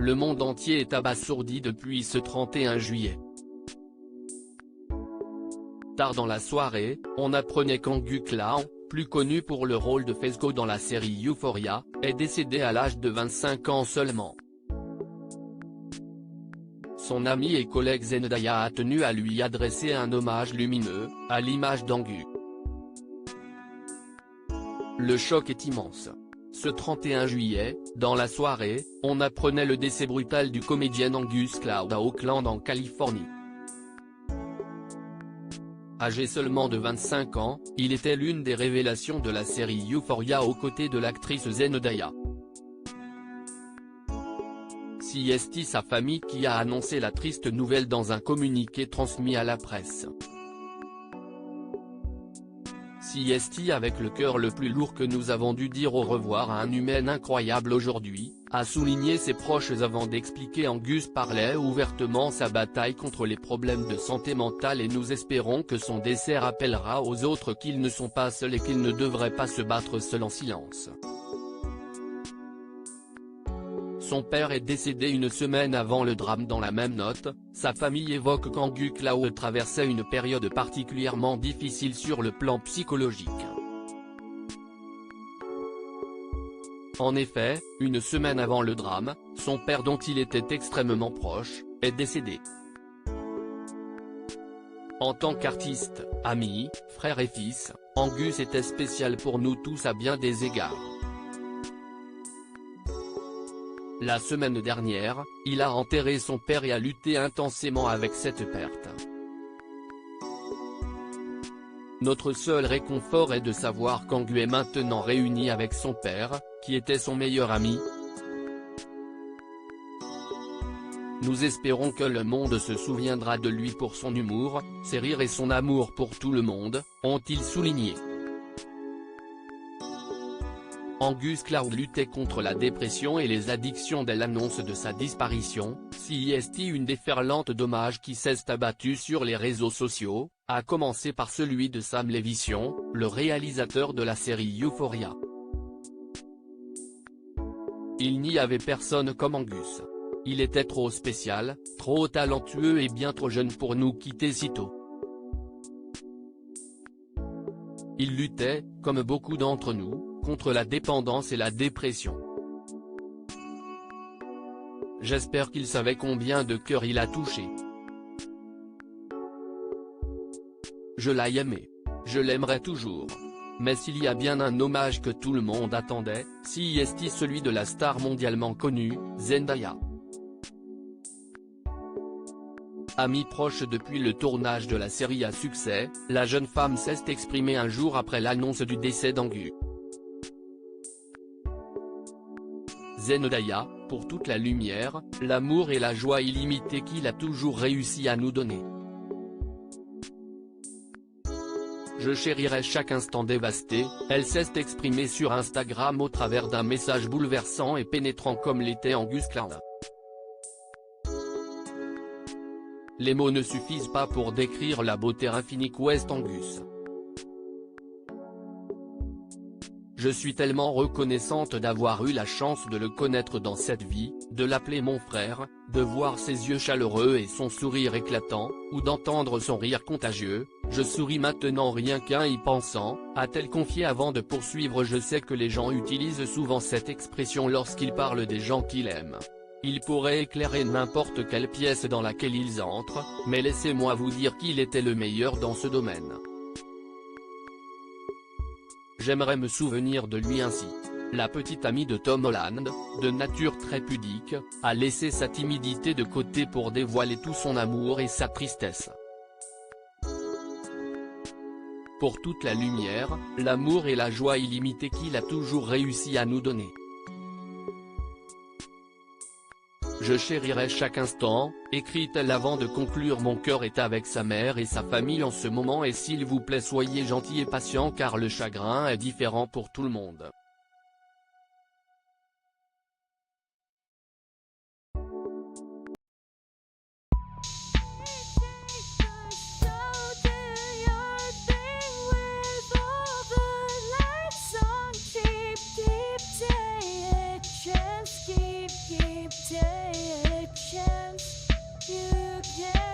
le monde entier est abasourdi depuis ce 31 juillet. Tard dans la soirée, on apprenait qu'Angus Clown, plus connu pour le rôle de Fezco dans la série Euphoria, est décédé à l'âge de 25 ans seulement. Son ami et collègue Zendaya a tenu à lui adresser un hommage lumineux, à l'image d'Angus. Le choc est immense. Ce 31 juillet, dans la soirée, on apprenait le décès brutal du comédien Angus Clown à Oakland en Californie. Âgé seulement de 25 ans, il était l'une des révélations de la série Euphoria aux côtés de l'actrice Zendaya. C'est sa famille qui a annoncé la triste nouvelle dans un communiqué transmis à la presse. C'est avec le cœur le plus lourd que nous avons dû dire au revoir à un humain incroyable aujourd'hui, a souligné ses proches avant d'expliquer. Angus parlait ouvertement sa bataille contre les problèmes de santé mentale et nous espérons que son décès rappellera aux autres qu'ils ne sont pas seuls et qu'ils ne devraient pas se battre seuls en silence. Son père est décédé une semaine avant le drame. Dans la même note, sa famille évoque qu'Angus Clown traversait une période particulièrement difficile sur le plan psychologique. En effet, une semaine avant le drame, son père dont il était extrêmement proche, est décédé. En tant qu'artiste, ami, frère et fils, Angus était spécial pour nous tous à bien des égards. La semaine dernière, il a enterré son père et a lutté intensément avec cette perte. Notre seul réconfort est de savoir qu'Angus est maintenant réuni avec son père, qui était son meilleur ami. Nous espérons que le monde se souviendra de lui pour son humour, ses rires et son amour pour tout le monde, ont-ils souligné. Angus Clown luttait contre la dépression et les addictions dès l'annonce de sa disparition. Une déferlante d'hommages qui s'est abattue sur les réseaux sociaux, à commencer par celui de Sam Levinson, le réalisateur de la série Euphoria. Il n'y avait personne comme Angus. Il était trop spécial, trop talentueux et bien trop jeune pour nous quitter si tôt. Il luttait, comme beaucoup d'entre nous, contre la dépendance et la dépression. J'espère qu'il savait combien de cœurs il a touché. Je l'ai aimé. Je l'aimerai toujours. Mais s'il y a bien un hommage que tout le monde attendait, c'est celui de la star mondialement connue, Zendaya. Amie proche depuis le tournage de la série à succès, la jeune femme s'est exprimée un jour après l'annonce du décès d'Angus. Zendaya, pour toute la lumière, l'amour et la joie illimitée qu'il a toujours réussi à nous donner. Je chérirai chaque instant dévasté, elle s'est exprimée sur Instagram au travers d'un message bouleversant et pénétrant comme l'était Angus Clown. Les mots ne suffisent pas pour décrire la beauté infinie qu'est Angus. Je suis tellement reconnaissante d'avoir eu la chance de le connaître dans cette vie, de l'appeler mon frère, de voir ses yeux chaleureux et son sourire éclatant, ou d'entendre son rire contagieux. Je souris maintenant rien qu'en y pensant, a-t-elle confié avant de poursuivre. Je sais que les gens utilisent souvent cette expression lorsqu'ils parlent des gens qu'ils aiment. Ils pourraient éclairer n'importe quelle pièce dans laquelle ils entrent, mais laissez-moi vous dire qu'il était le meilleur dans ce domaine. J'aimerais me souvenir de lui ainsi. La petite amie de Tom Holland, de nature très pudique, a laissé sa timidité de côté pour dévoiler tout son amour et sa tristesse. Pour toute la lumière, l'amour et la joie illimitée qu'il a toujours réussi à nous donner. Je chérirai chaque instant, écrit-elle avant de conclure. Mon cœur est avec sa mère et sa famille en ce moment et s'il vous plaît soyez gentils et patients car le chagrin est différent pour tout le monde. Day Yeah.